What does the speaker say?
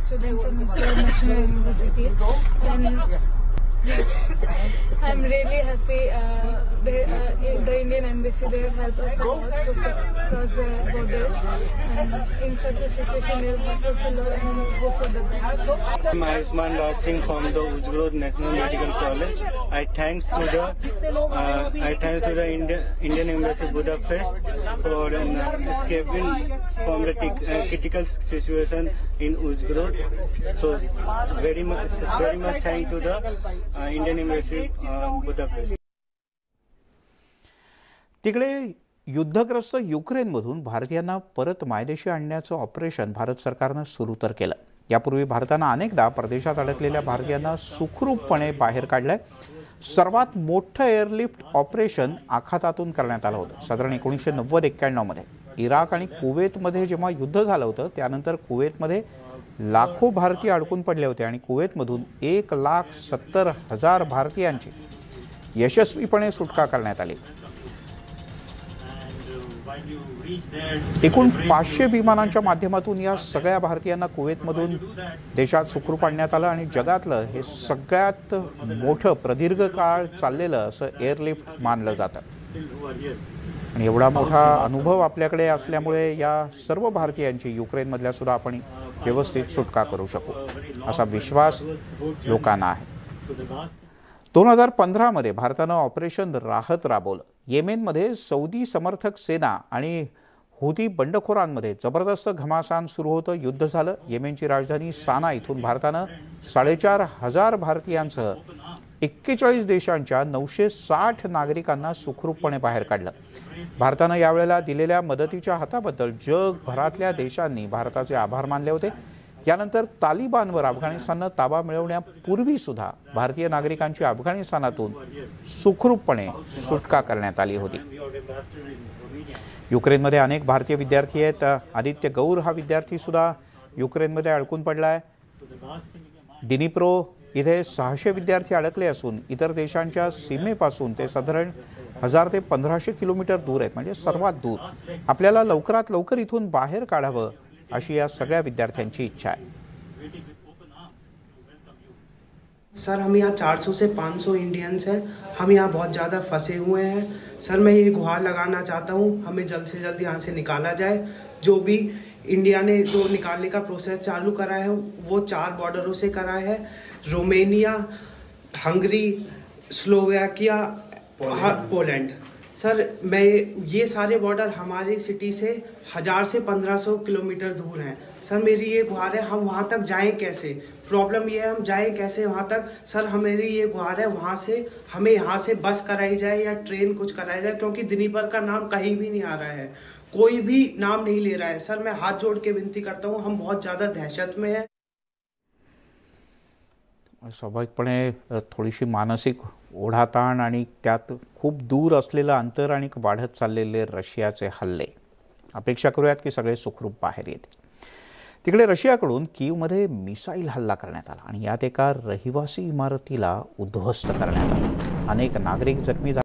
student from Moscow National University, and I'm really happy the Indian Embassy they have helped us a lot to cross the border, and in such a situation they'll help us a lot and hope for the best. I'm Ayushman Raj Singh from the Uzgrod National Medical College. I thanks to the Indian Embassy Budapest for escaping from the critical situation in Uzgrod. So very much thank to the Indian Embassy Budapest. तिकडे युद्धग्रस्त युक्रेनमधून भारतीयांना परत मायदेशी आणण्याचं operation Bharat सरकारनं सुरू तर केलं. यापूर्वी भारतानं अनेकदा परदेशात अडकलेल्या भारतीयांना सुखरूपपणे बाहेर काढलंय. सर्वात मोठं एअरलिफ्ट ऑपरेशन आखातातून करण्यात आलं होतं. साधारण 1990-91 मध्ये इराक आणि कुवेतमध्ये जेव्हा युद्ध झालं होतं त्यानंतर कुवेतमध्ये लाखो भारतीय अडकून पडले होते आणि कुवेतमधून 1,70,000 भारतीयांची यशस्वीपणे सुटका करण्यात आली. एकूण 500 विमानांच्या माध्यमातून या सगळ्या भारतीयांना कुवेतमधून देशात सुखरूप आणण्यात आलं आणि जगातलं हे सगळ्यात मोठं प्रदीर्घ काळ चाललेलं असं एअरलिफ्ट मानलं जातं. आणि एवढा मोठा अनुभव आपल्याकडे असल्यामुळे या सर्व भारतीयांची युक्रेनमधल्या सुद्धा आपण व्यवस्थित सुटका करू शकू असा विश्वास लोकांना आहे. 2015 मध्ये भारतानं ऑपरेशन राहत राबवलं. येमेनमध्ये सौदी समर्थक सेना आणि हुती बंडखोरांमध्ये जबरदस्त घमासान सुरू होतं. युद्ध झालं. येमेनची राजधानी साना इथून भारतानं 4,500 भारतीयांसह 41 देशांच्या 960 नागरिकांना सुखरूपपणे बाहेर काढलं. भारतानं यावेळेला दिलेल्या मदतीच्या हाताबद्दल जगभरातल्या देशांनी भारताचे आभार मानले होते. यानंतर तालिबानवर अफगाणिस्ताननं ताबा मिळवण्यापूर्वी सुद्धा भारतीय नागरिकांची अफगाणिस्तानातून सुखरूपपणे सुटका करण्यात आली होती. युक्रेनमध्ये अनेक भारतीय विद्यार्थी आहेत. आदित्य गौर हा विद्यार्थी सुद्धा युक्रेनमध्ये अडकून पडलाय. डिनिप्रो इथे 600 विद्यार्थी अडकले असून इतर देशांच्या सीमेपासून ते साधारण 1000 ते 1500 किलोमीटर दूर आहेत. म्हणजे सर्वात दूर. आपल्याला लवकरात लवकर इथून बाहेर काढावं अशी या सगळ्या विद्यार्थ्यांची इच्छा आहे. सर हम यहाँ 400 से 500 इंडियंस हैं. हम यहाँ बहुत ज़्यादा फंसे हुए हैं. सर मैं ये गुहार लगाना चाहता हूँ हमें जल्द से जल्द यहाँ से निकाला जाए. जो भी इंडिया ने जो निकालने का प्रोसेस चालू करा है वो 4 बॉर्डरों से करा है. Romania, hungry, Slovakia, Poland. Sir मैं ये सारे बॉर्डर हमारी सिटी से 1000 से 1500 किलोमीटर दूर हैं. सर मेरी ये गुहार है हम वहाँ तक जाएं कैसे. प्रॉब्लम ये है हम जाएं कैसे वहाँ तक. सर मेरी ये गुहार है वहाँ से हमें यहाँ से बस कराई जाए या ट्रेन कुछ कराई जाए क्योंकि दिनीपर का नाम कहीं भी नहीं आ रहा है. कोई भी नाम नहीं ले रहा है. सर मैं हाथ जोड़ के विनती करता हूँ हम बहुत ज़्यादा दहशत में है. स्वाभाविकपणे थोडीशी मानसिक ओढाताण आणि त्यात खूप दूर असलेलं अंतर आणि वाढत चाललेले रशियाचे हल्ले. अपेक्षा करूयात की सगळे सुखरूप बाहेर येतील. तिकडे रशियाकडून कीवमध्ये मिसाईल हल्ला करण्यात आला आणि यात एका रहिवासी इमारतीला उद्ध्वस्त करण्यात आलं. अनेक नागरिक जखमी झाले.